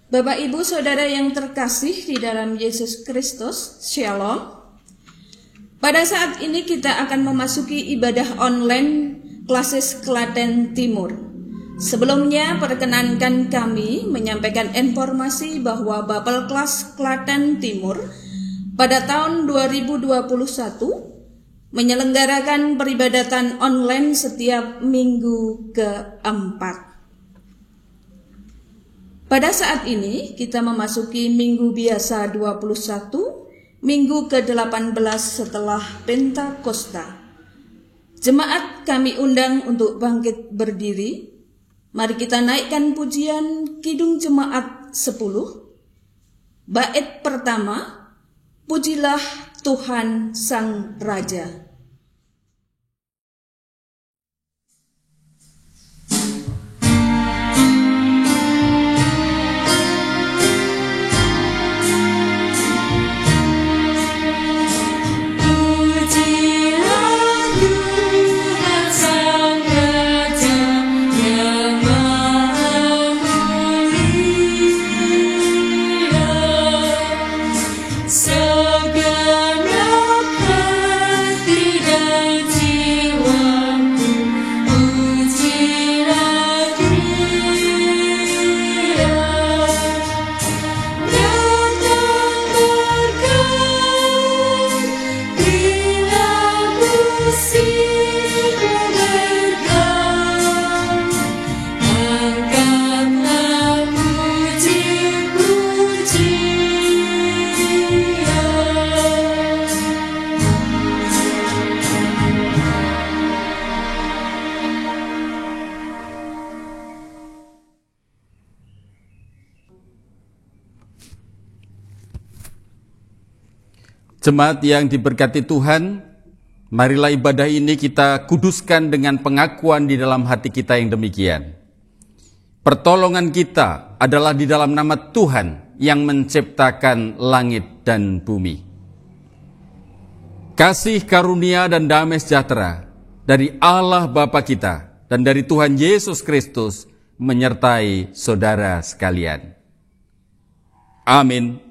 Bapak, Ibu, Saudara yang terkasih di dalam Yesus Kristus, Shalom. Pada saat ini kita akan memasuki ibadah online Klasis Klaten Timur. Sebelumnya perkenankan kami menyampaikan informasi bahwa Babel Kelas Klaten Timur pada tahun 2021 menyelenggarakan peribadatan online setiap minggu keempat. Pada saat ini kita memasuki minggu biasa 21, minggu ke-18 setelah Pentakosta. Jemaat kami undang untuk bangkit berdiri. Mari kita naikkan pujian Kidung Jemaat 10. Bait pertama, Pujilah Tuhan Sang Raja. Jemaat yang diberkati Tuhan, marilah ibadah ini kita kuduskan dengan pengakuan di dalam hati kita yang demikian. Pertolongan kita adalah di dalam nama Tuhan yang menciptakan langit dan bumi. Kasih karunia dan damai sejahtera dari Allah Bapa kita dan dari Tuhan Yesus Kristus menyertai saudara sekalian. Amin.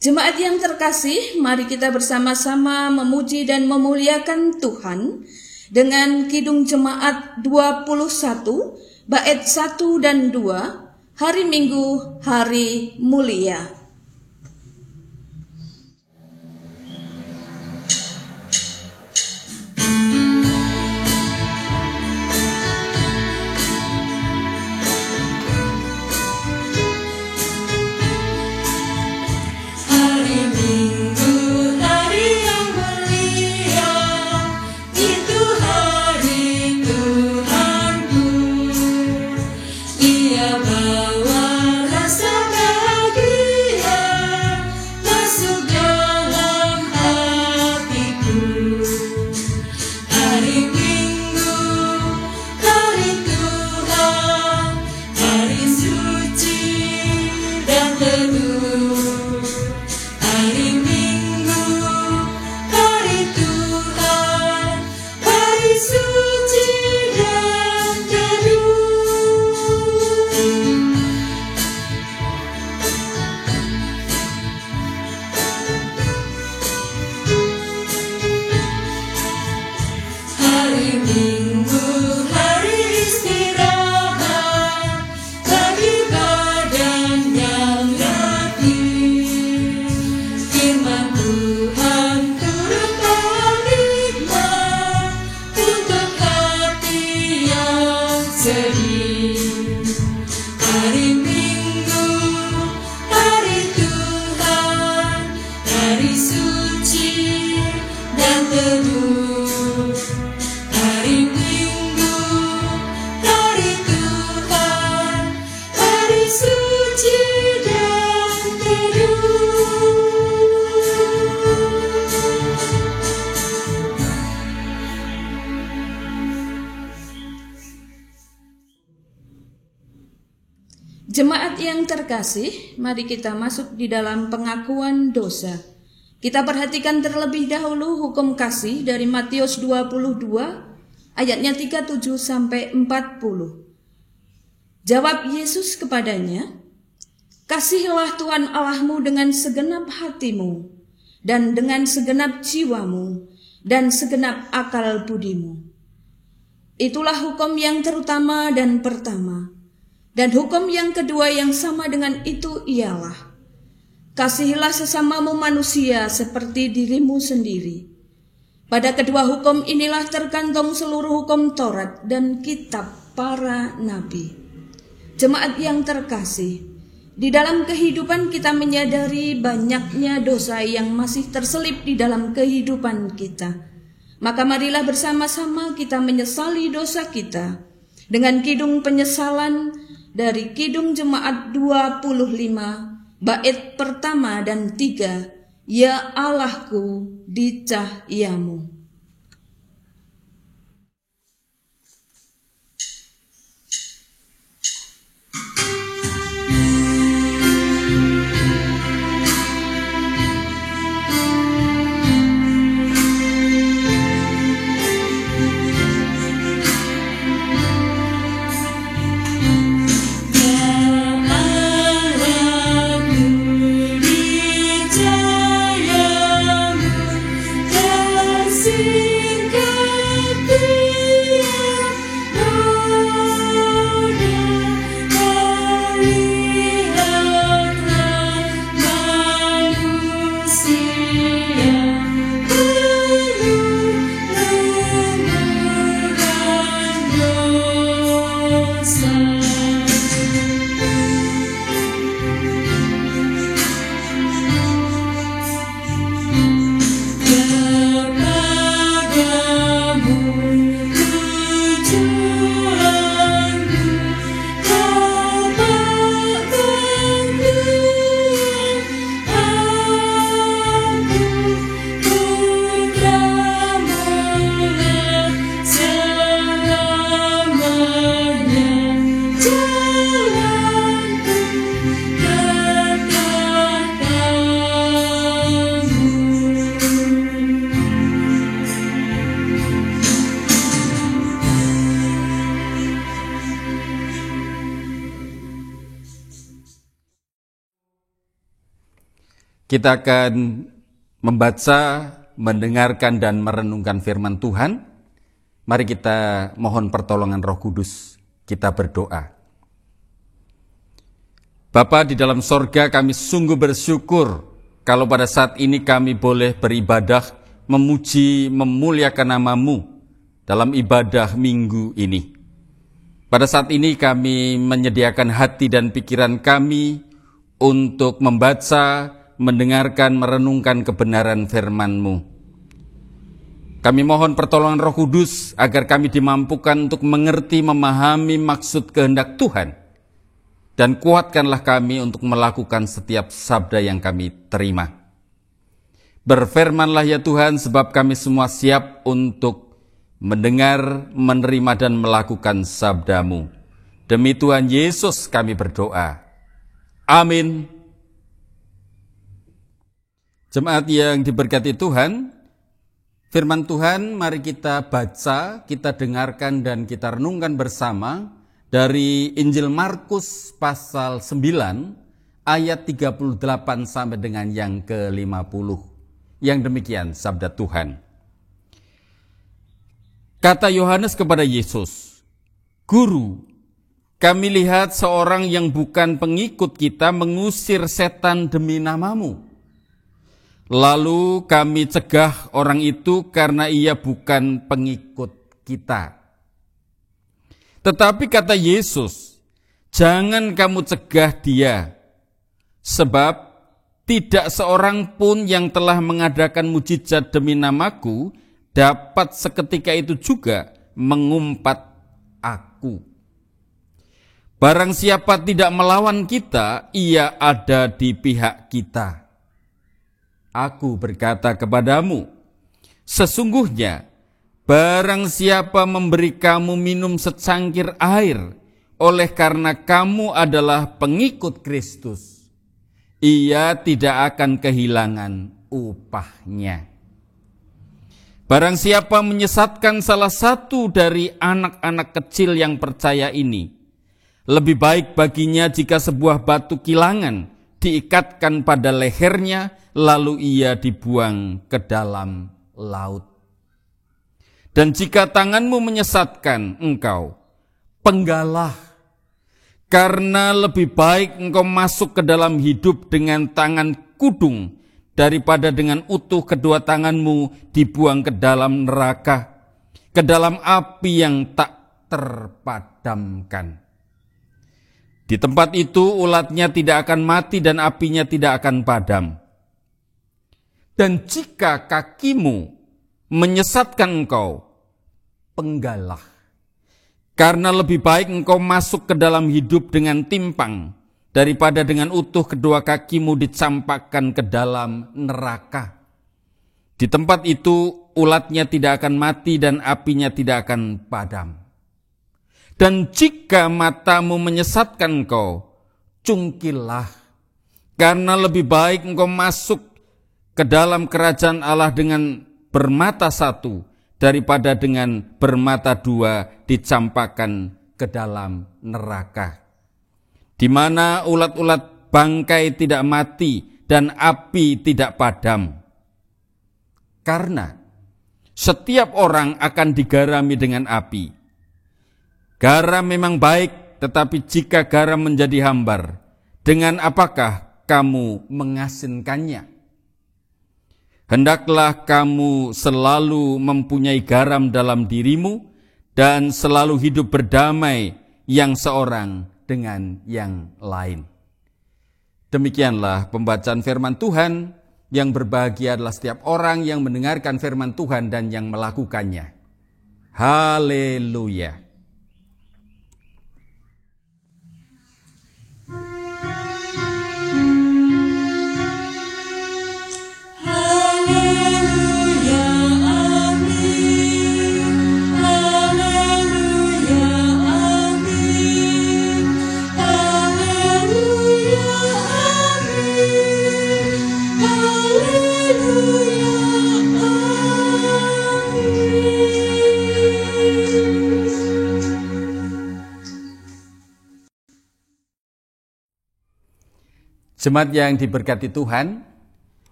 Jemaat yang terkasih, mari kita bersama-sama memuji dan memuliakan Tuhan dengan Kidung Jemaat 21, bait 1 dan 2, Hari Minggu, Hari Mulia. suci dan teduh. Jemaat yang terkasih, mari kita masuk di dalam pengakuan dosa. Kita perhatikan terlebih dahulu hukum kasih dari Matius 22 ayatnya 37 sampai 40. Jawab Yesus kepadanya, "Kasihilah Tuhan Allahmu dengan segenap hatimu dan dengan segenap jiwamu dan segenap akal budimu. Itulah hukum yang terutama dan pertama. Dan hukum yang kedua yang sama dengan itu ialah, kasihilah sesamamu manusia seperti dirimu sendiri. Pada kedua hukum inilah tergantung seluruh hukum Taurat dan kitab para nabi." Jemaat yang terkasih, di dalam kehidupan kita menyadari banyaknya dosa yang masih terselip di dalam kehidupan kita. Maka marilah bersama-sama kita menyesali dosa kita dengan kidung penyesalan dari Kidung Jemaat 25 bait pertama dan 3, "Ya Allahku di cahyamu." Kita akan membaca, mendengarkan, dan merenungkan firman Tuhan. Mari kita mohon pertolongan Roh Kudus. Kita berdoa. Bapa di dalam sorga, kami sungguh bersyukur kalau pada saat ini kami boleh beribadah, memuji, memuliakan nama-Mu dalam ibadah minggu ini. Pada saat ini kami menyediakan hati dan pikiran kami untuk membaca, mendengarkan, merenungkan kebenaran firman-Mu. Kami mohon pertolongan Roh Kudus agar kami dimampukan untuk mengerti, memahami maksud kehendak Tuhan. Dan kuatkanlah kami untuk melakukan setiap sabda yang kami terima. Berfirmanlah ya Tuhan, sebab kami semua siap untuk mendengar, menerima, dan melakukan sabda-Mu. Demi Tuhan Yesus kami berdoa. Amin. Jemaat yang diberkati Tuhan, firman Tuhan mari kita baca, kita dengarkan, dan kita renungkan bersama dari Injil Markus pasal 9 ayat 38 sampai dengan yang ke-50. Yang demikian sabda Tuhan. Kata Yohanes kepada Yesus, "Guru, kami lihat seorang yang bukan pengikut kita mengusir setan demi nama-Mu. Lalu kami cegah orang itu karena ia bukan pengikut kita." Tetapi kata Yesus, "Jangan kamu cegah dia, sebab tidak seorang pun yang telah mengadakan mujizat demi namaku dapat seketika itu juga mengumpat aku. Barang siapa tidak melawan kita, ia ada di pihak kita. Aku berkata kepadamu, sesungguhnya barang siapa memberi kamu minum secangkir air oleh karena kamu adalah pengikut Kristus, ia tidak akan kehilangan upahnya. Barang siapa menyesatkan salah satu dari anak-anak kecil yang percaya ini, lebih baik baginya jika sebuah batu kilangan diikatkan pada lehernya, lalu ia dibuang ke dalam laut. Dan jika tanganmu menyesatkan engkau, penggalah, karena lebih baik engkau masuk ke dalam hidup dengan tangan kudung, daripada dengan utuh kedua tanganmu dibuang ke dalam neraka, ke dalam api yang tak terpadamkan. Di tempat itu ulatnya tidak akan mati dan apinya tidak akan padam. Dan jika kakimu menyesatkan engkau, penggalah, karena lebih baik engkau masuk ke dalam hidup dengan timpang, daripada dengan utuh kedua kakimu dicampakkan ke dalam neraka. Di tempat itu ulatnya tidak akan mati dan apinya tidak akan padam. Dan jika matamu menyesatkan engkau, cungkillah, karena lebih baik engkau masuk ke dalam kerajaan Allah dengan bermata satu, daripada dengan bermata dua dicampakkan ke dalam neraka, di mana ulat-ulat bangkai tidak mati dan api tidak padam. Karena setiap orang akan digarami dengan api. Garam memang baik, tetapi jika garam menjadi hambar, dengan apakah kamu mengasinkannya? Hendaklah kamu selalu mempunyai garam dalam dirimu dan selalu hidup berdamai yang seorang dengan yang lain. Demikianlah pembacaan firman Tuhan. Yang berbahagia adalah setiap orang yang mendengarkan firman Tuhan dan yang melakukannya. Haleluya. Jemaat yang diberkati Tuhan,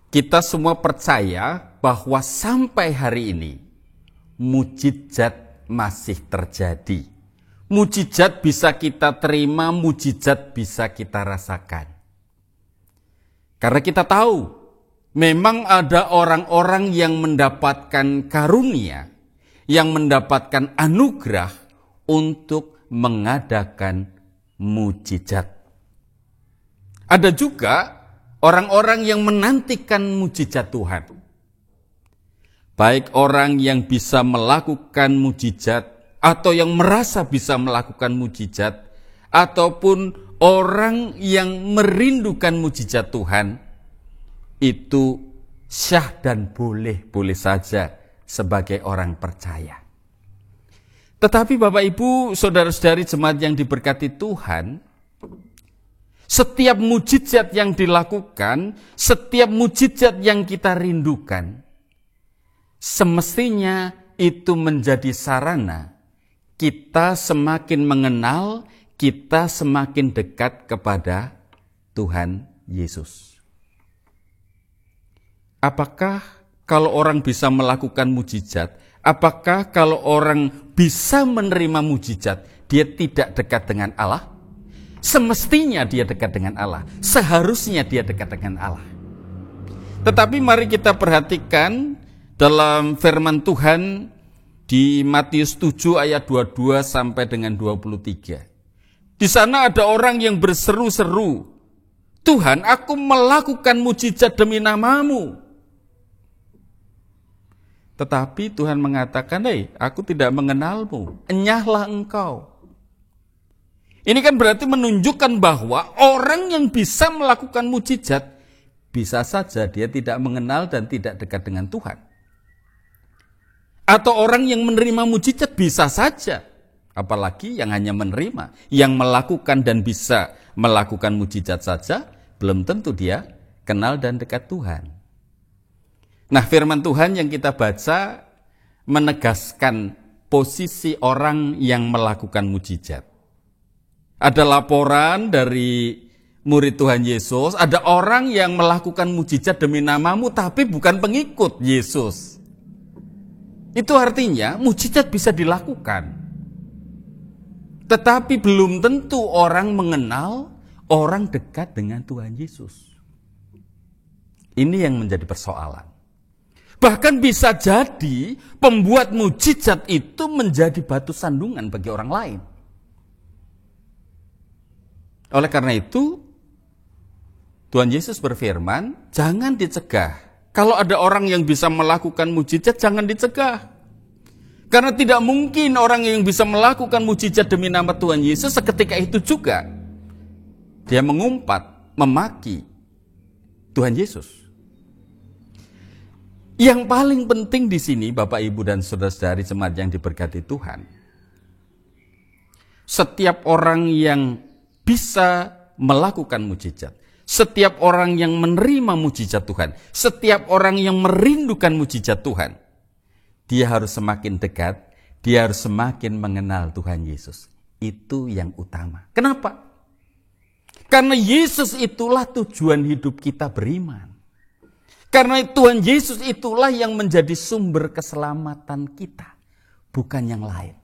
kita semua percaya bahwa sampai hari ini mujizat masih terjadi. Mujizat bisa kita terima, mujizat bisa kita rasakan. Karena kita tahu, memang ada orang-orang yang mendapatkan karunia, yang mendapatkan anugerah untuk mengadakan mujizat. Ada juga orang-orang yang menantikan mujizat Tuhan. Baik orang yang bisa melakukan mujizat atau yang merasa bisa melakukan mujizat, ataupun orang yang merindukan mujizat Tuhan, itu syah dan boleh saja sebagai orang percaya. Tetapi Bapak Ibu, saudara-saudari jemaat yang diberkati Tuhan, setiap mujizat yang dilakukan, setiap mujizat yang kita rindukan, semestinya itu menjadi sarana kita semakin mengenal, kita semakin dekat kepada Tuhan Yesus. Apakah kalau orang bisa melakukan mujizat, apakah kalau orang bisa menerima mujizat, dia tidak dekat dengan Allah? Semestinya dia dekat dengan Allah. Seharusnya dia dekat dengan Allah. Tetapi mari kita perhatikan dalam firman Tuhan di Matius 7 ayat 22 sampai dengan 23. Di sana ada orang yang berseru-seru, Tuhan, aku melakukan mujizat demi namamu. Tetapi Tuhan mengatakan, aku tidak mengenalmu, enyahlah engkau. Ini kan berarti menunjukkan bahwa orang yang bisa melakukan mujizat, bisa saja dia tidak mengenal dan tidak dekat dengan Tuhan. Atau orang yang menerima mujizat bisa saja, Apalagi yang hanya menerima, yang melakukan dan bisa melakukan mujizat saja, belum tentu dia kenal dan dekat Tuhan. Nah, firman Tuhan yang kita baca menegaskan posisi orang yang melakukan mujizat. Ada laporan dari murid Tuhan Yesus, ada orang yang melakukan mujizat demi namamu tapi bukan pengikut Yesus. Itu artinya mujizat bisa dilakukan. Tetapi belum tentu orang mengenal, orang dekat dengan Tuhan Yesus. Ini yang menjadi persoalan. Bahkan bisa jadi pembuat mujizat itu menjadi batu sandungan bagi orang lain. Oleh karena itu, Tuhan Yesus berfirman, jangan dicegah. Kalau ada orang yang bisa melakukan mujizat, jangan dicegah. Karena tidak mungkin orang yang bisa melakukan mujizat demi nama Tuhan Yesus seketika itu juga dia mengumpat, memaki Tuhan Yesus. Yang paling penting di sini, Bapak, Ibu, dan saudara-saudari jemaat yang diberkati Tuhan, setiap orang yang bisa melakukan mujizat, setiap orang yang menerima mujizat Tuhan, setiap orang yang merindukan mujizat Tuhan, dia harus semakin dekat, dia harus semakin mengenal Tuhan Yesus. Itu yang utama. Kenapa? Karena Yesus itulah tujuan hidup kita beriman. Karena Tuhan Yesus itulah yang menjadi sumber keselamatan kita, bukan yang lain.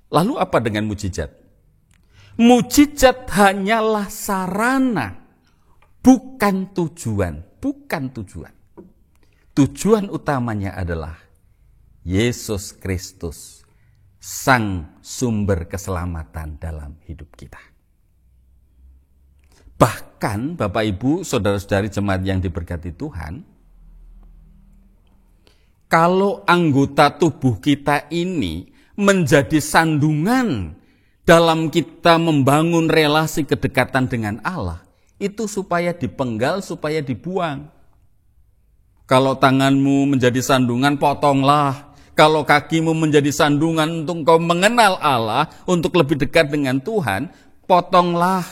Lalu apa dengan mujizat? Mujizat hanyalah sarana, bukan tujuan. Tujuan utamanya adalah Yesus Kristus, Sang sumber keselamatan dalam hidup kita. Bahkan Bapak, Ibu, saudara-saudari jemaat yang diberkati Tuhan, kalau anggota tubuh kita ini menjadi sandungan dalam kita membangun relasi kedekatan dengan Allah, itu supaya dipenggal, supaya dibuang. Kalau tanganmu menjadi sandungan, potonglah. Kalau kakimu menjadi sandungan untuk kau mengenal Allah, untuk lebih dekat dengan Tuhan, potonglah.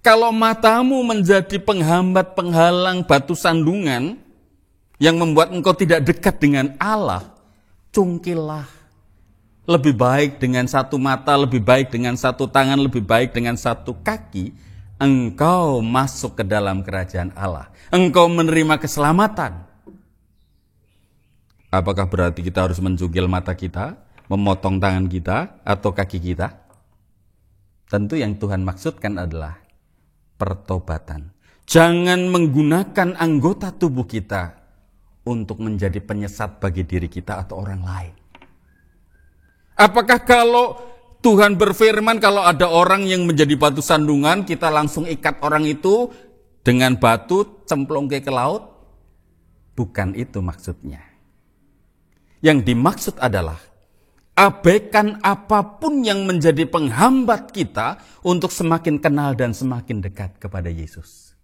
Kalau matamu menjadi penghambat, penghalang, batu sandungan, yang membuat engkau tidak dekat dengan Allah, cungkillah. Lebih baik dengan satu mata, lebih baik dengan satu tangan, lebih baik dengan satu kaki, engkau masuk ke dalam kerajaan Allah. Engkau menerima keselamatan. Apakah berarti kita harus mencungkil mata kita, memotong tangan kita, atau kaki kita? Tentu yang Tuhan maksudkan adalah pertobatan. Jangan menggunakan anggota tubuh kita untuk menjadi penyesat bagi diri kita atau orang lain. Apakah kalau Tuhan berfirman kalau ada orang yang menjadi batu sandungan, kita langsung ikat orang itu dengan batu, cemplung ke laut? Bukan itu maksudnya. Yang dimaksud adalah abaikan apapun yang menjadi penghambat kita untuk semakin kenal dan semakin dekat kepada Yesus.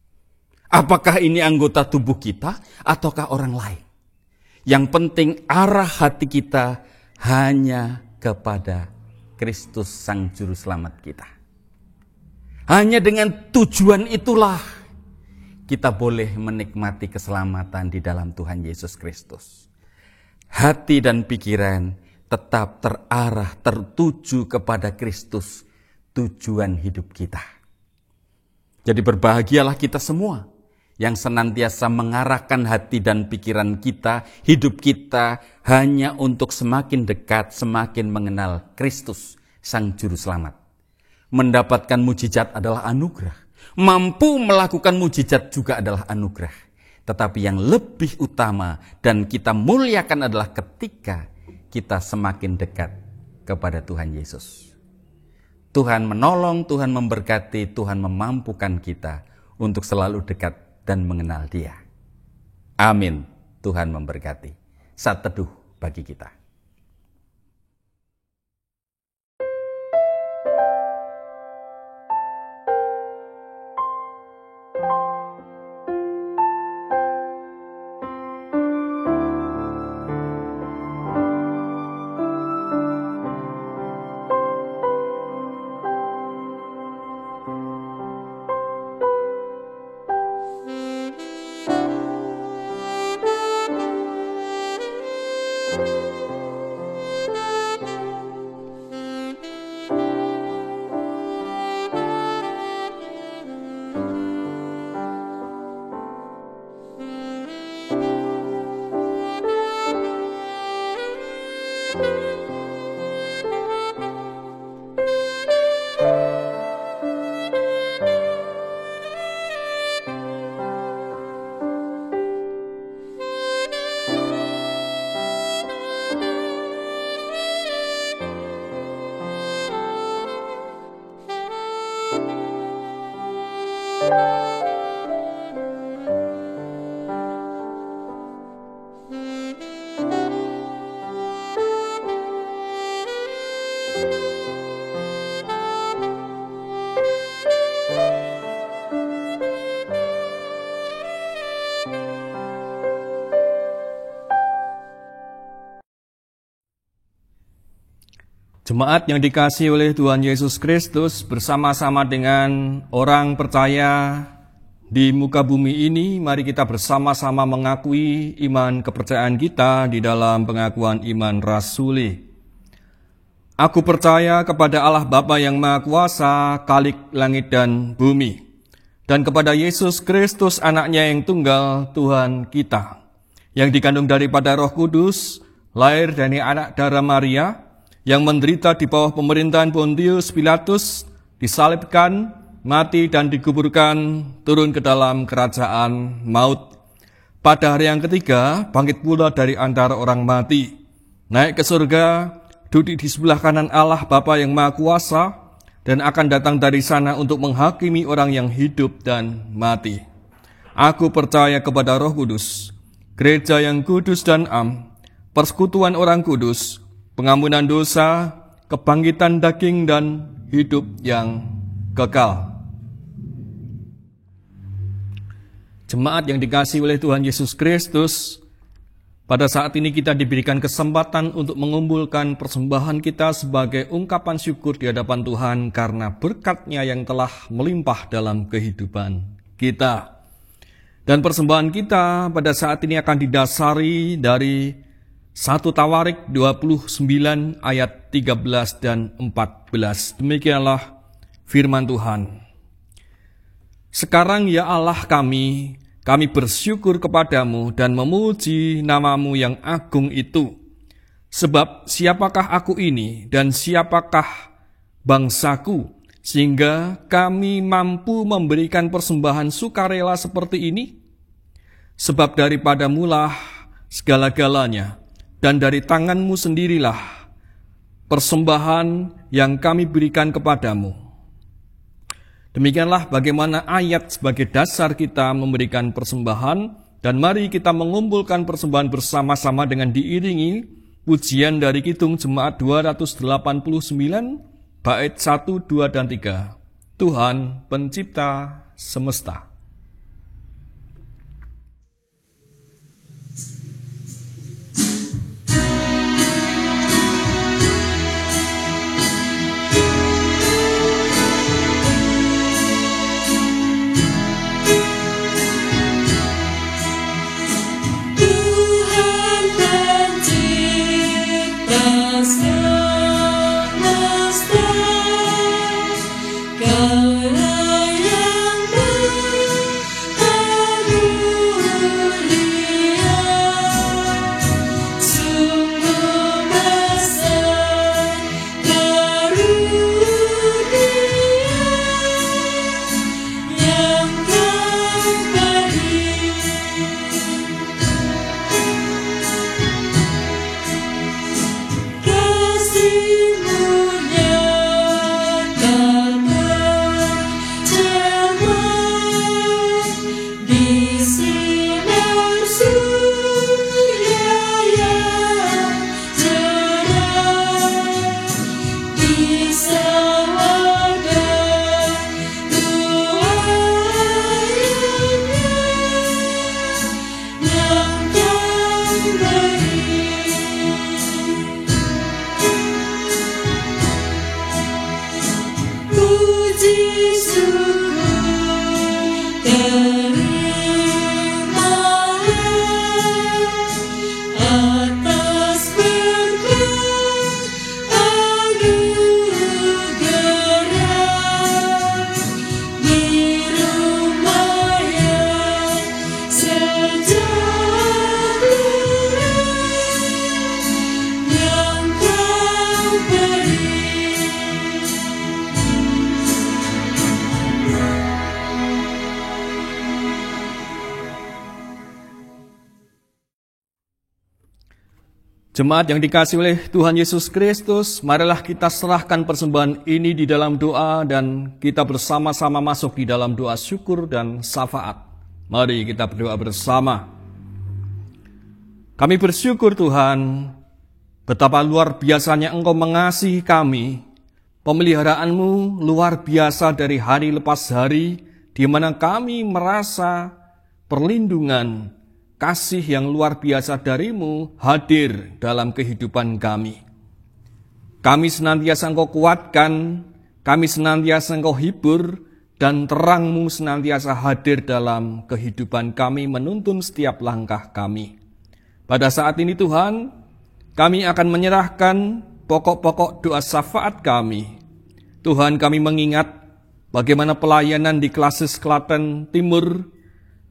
Apakah ini anggota tubuh kita ataukah orang lain? Yang penting arah hati kita hanya kepada Kristus Sang Juru Selamat kita. Hanya dengan tujuan itulah kita boleh menikmati keselamatan di dalam Tuhan Yesus Kristus. Hati dan pikiran tetap terarah, tertuju kepada Kristus, tujuan hidup kita. Jadi berbahagialah kita semua yang senantiasa mengarahkan hati dan pikiran kita, hidup kita hanya untuk semakin dekat, semakin mengenal Kristus, Sang Juru Selamat. Mendapatkan mujizat adalah anugerah. Mampu melakukan mujizat juga adalah anugerah. Tetapi yang lebih utama dan kita muliakan adalah ketika kita semakin dekat kepada Tuhan Yesus. Tuhan menolong, Tuhan memberkati, Tuhan memampukan kita untuk selalu dekat dan mengenal Dia. Amin. Tuhan memberkati. Saat teduh bagi kita. Jemaat yang dikasihi oleh Tuhan Yesus Kristus, bersama-sama dengan orang percaya di muka bumi ini, mari kita bersama-sama mengakui iman kepercayaan kita di dalam pengakuan iman rasuli. Aku percaya kepada Allah Bapa yang Maha Kuasa, Khalik langit dan bumi, dan kepada Yesus Kristus, anaknya yang tunggal, Tuhan kita, yang dikandung daripada Roh Kudus, lahir dari anak darah Maria, yang menderita di bawah pemerintahan Pontius Pilatus, disalibkan, mati dan dikuburkan, turun ke dalam kerajaan maut. Pada hari yang ketiga, bangkit pula dari antara orang mati, naik ke surga, duduk di sebelah kanan Allah Bapa yang Maha Kuasa, dan akan datang dari sana untuk menghakimi orang yang hidup dan mati. Aku percaya kepada Roh Kudus, gereja yang kudus dan am, persekutuan orang kudus, pengampunan dosa, kebangkitan daging, dan hidup yang kekal. Jemaat yang dikasihi oleh Tuhan Yesus Kristus, pada saat ini kita diberikan kesempatan untuk mengumpulkan persembahan kita sebagai ungkapan syukur di hadapan Tuhan karena berkat-Nya yang telah melimpah dalam kehidupan kita. Dan persembahan kita pada saat ini akan didasari dari 1 Tawarik 29 ayat 13 dan 14. Demikianlah firman Tuhan. Sekarang ya Allah kami bersyukur kepadamu dan memuji namamu yang agung itu. Sebab siapakah aku ini dan siapakah bangsaku, sehingga kami mampu memberikan persembahan sukarela seperti ini? Sebab daripadamulah segala-galanya, dan dari tanganmu sendirilah persembahan yang kami berikan kepadamu. Demikianlah bagaimana ayat sebagai dasar kita memberikan persembahan, dan mari kita mengumpulkan persembahan bersama-sama dengan diiringi pujian dari Kidung Jemaat 289, bait 1, 2, dan 3. Tuhan pencipta semesta. Kau yang Jemaat yang dikasihi oleh Tuhan Yesus Kristus, marilah kita serahkan persembahan ini di dalam doa dan kita bersama-sama masuk di dalam doa syukur dan syafaat. Mari kita berdoa bersama. Kami bersyukur Tuhan, betapa luar biasanya Engkau mengasihi kami. Pemeliharaanmu luar biasa dari hari lepas hari, di mana kami merasa perlindungan, kasih yang luar biasa darimu hadir dalam kehidupan kami. Kami senantiasa Engkau kuatkan, kami senantiasa Engkau hibur, dan terang-Mu senantiasa hadir dalam kehidupan kami, menuntun setiap langkah kami. Pada saat ini Tuhan, kami akan menyerahkan pokok-pokok doa syafaat kami. Tuhan, kami mengingat bagaimana pelayanan di Klasis Klaten Timur.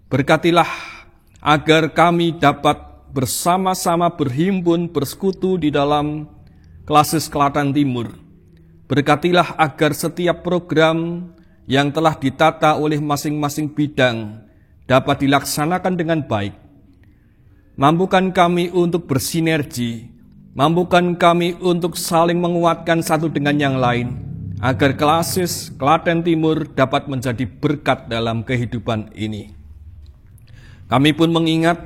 Berkatilah agar kami dapat bersama-sama berhimpun, bersekutu di dalam Klasis Klaten Timur. Berkatilah agar setiap program yang telah ditata oleh masing-masing bidang dapat dilaksanakan dengan baik. Mampukan kami untuk bersinergi, mampukan kami untuk saling menguatkan satu dengan yang lain, agar Klasis Klaten Timur dapat menjadi berkat dalam kehidupan ini. Kami pun mengingat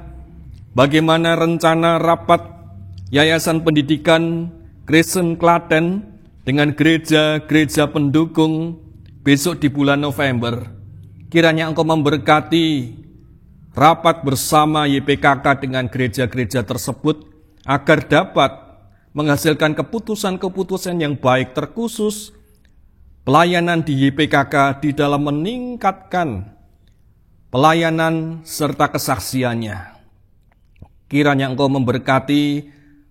bagaimana rencana rapat Yayasan Pendidikan Kristen Klaten dengan gereja-gereja pendukung besok di bulan November. Kiranya Engkau memberkati rapat bersama YPKK dengan gereja-gereja tersebut agar dapat menghasilkan keputusan-keputusan yang baik, terkhusus pelayanan di YPKK di dalam meningkatkan pelayanan serta kesaksiannya. Kiranya Engkau memberkati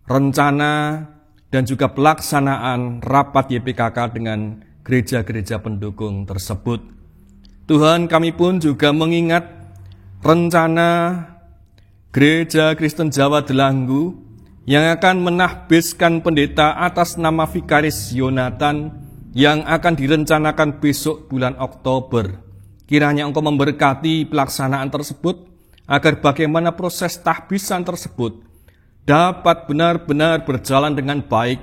rencana dan juga pelaksanaan rapat YPKK dengan gereja-gereja pendukung tersebut. Tuhan, kami pun juga mengingat rencana Gereja Kristen Jawa Delanggu yang akan menahbiskan pendeta atas nama Vikaris Yonatan yang akan direncanakan besok bulan Oktober. Kiranya Engkau memberkati pelaksanaan tersebut, agar bagaimana proses tahbisan tersebut dapat benar-benar berjalan dengan baik,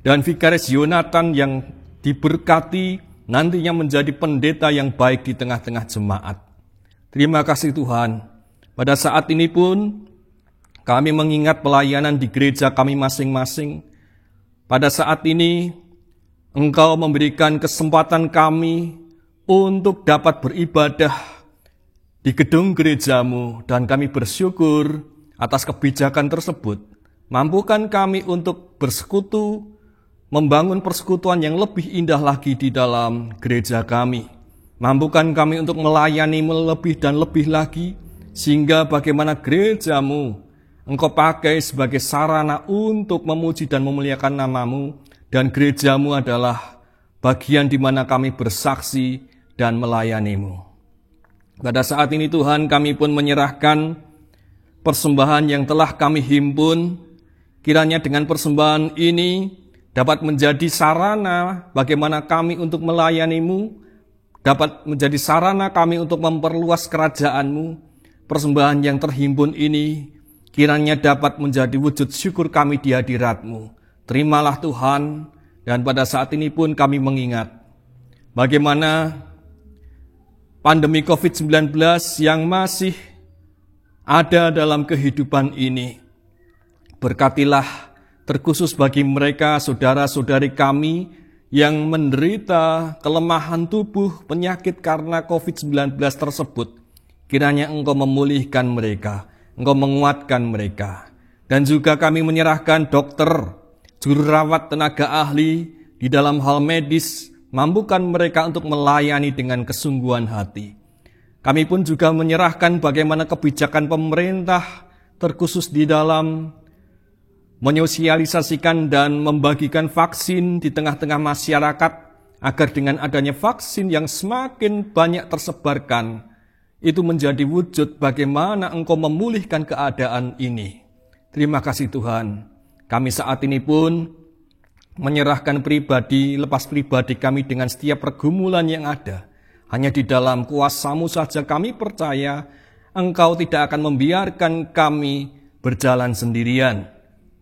dan Vikaris Yonatan yang diberkati nantinya menjadi pendeta yang baik di tengah-tengah jemaat. Terima kasih Tuhan. Pada saat ini pun kami mengingat pelayanan di gereja kami masing-masing. Pada saat ini Engkau memberikan kesempatan kami untuk dapat beribadah di gedung gerejamu, dan kami bersyukur atas kebijakan tersebut. Mampukan kami untuk bersekutu, membangun persekutuan yang lebih indah lagi di dalam gereja kami. Mampukan kami untuk melayani lebih dan lebih lagi, sehingga bagaimana gerejamu Engkau pakai sebagai sarana untuk memuji dan memuliakan namamu, dan gerejamu adalah bagian di mana kami bersaksi dan melayanimu. Pada saat ini Tuhan, kami pun menyerahkan persembahan yang telah kami himpun. Kiranya dengan persembahan ini dapat menjadi sarana bagaimana kami untuk melayanimu, dapat menjadi sarana kami untuk memperluas kerajaan-Mu. Persembahan yang terhimpun ini kiranya dapat menjadi wujud syukur kami di hadirat-Mu. Terimalah Tuhan, dan pada saat ini pun kami mengingat bagaimana pandemi COVID-19 yang masih ada dalam kehidupan ini. Berkatilah terkhusus bagi mereka saudara-saudari kami yang menderita kelemahan tubuh, penyakit karena COVID-19 tersebut. Kiranya Engkau memulihkan mereka, Engkau menguatkan mereka. Dan juga kami menyerahkan dokter, juru rawat, tenaga ahli di dalam hal medis, mampukan mereka untuk melayani dengan kesungguhan hati. Kami pun juga menyerahkan bagaimana kebijakan pemerintah terkhusus di dalam menyosialisasikan dan membagikan vaksin di tengah-tengah masyarakat, agar dengan adanya vaksin yang semakin banyak tersebarkan, itu menjadi wujud bagaimana Engkau memulihkan keadaan ini. Terima kasih Tuhan. Kami saat ini pun menyerahkan pribadi, lepas pribadi kami dengan setiap pergumulan yang ada. Hanya di dalam kuasa-Mu saja kami percaya Engkau tidak akan membiarkan kami berjalan sendirian.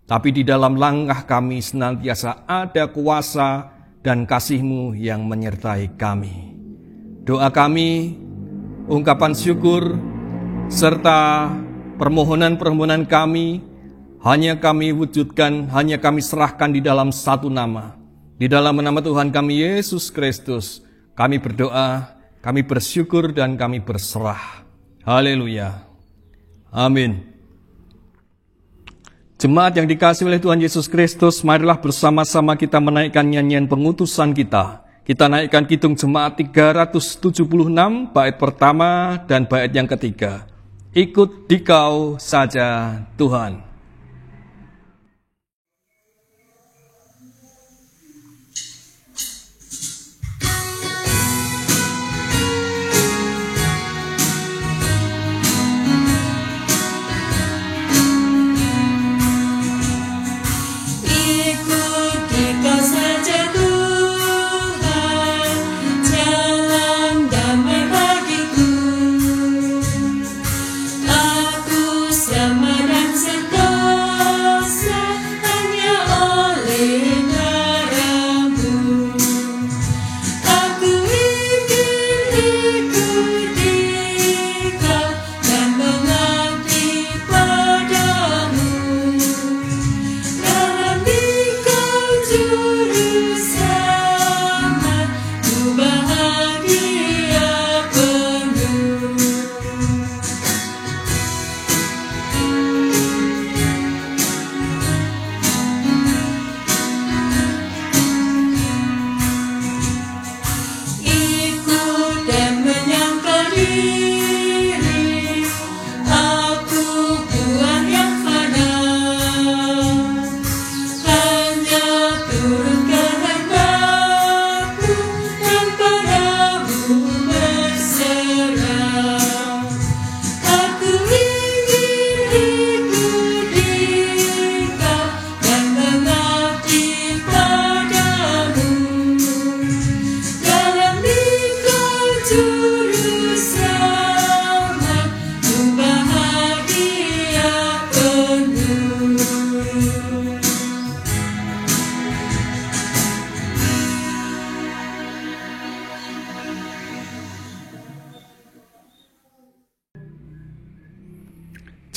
tapi di dalam langkah kami senantiasa ada kuasa dan kasih-Mu yang menyertai kami. Doa kami, ungkapan syukur, serta permohonan-permohonan kami, hanya kami wujudkan, hanya kami serahkan di dalam satu nama. Di dalam nama Tuhan kami Yesus Kristus, kami berdoa, kami bersyukur, dan kami berserah. Haleluya. Amin. Jemaat yang dikasihi oleh Tuhan Yesus Kristus, marilah bersama-sama kita menaikkan nyanyian pengutusan kita. Kita naikkan Kidung Jemaat 376, bait pertama dan bait yang ketiga. Ikut Dikau saja Tuhan.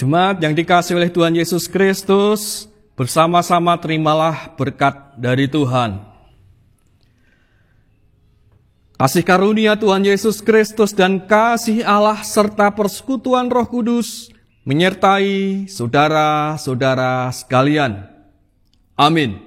Jemaat yang dikasihi oleh Tuhan Yesus Kristus, bersama-sama terimalah berkat dari Tuhan. Kasih karunia Tuhan Yesus Kristus dan kasih Allah serta persekutuan Roh Kudus menyertai saudara-saudara sekalian. Amin.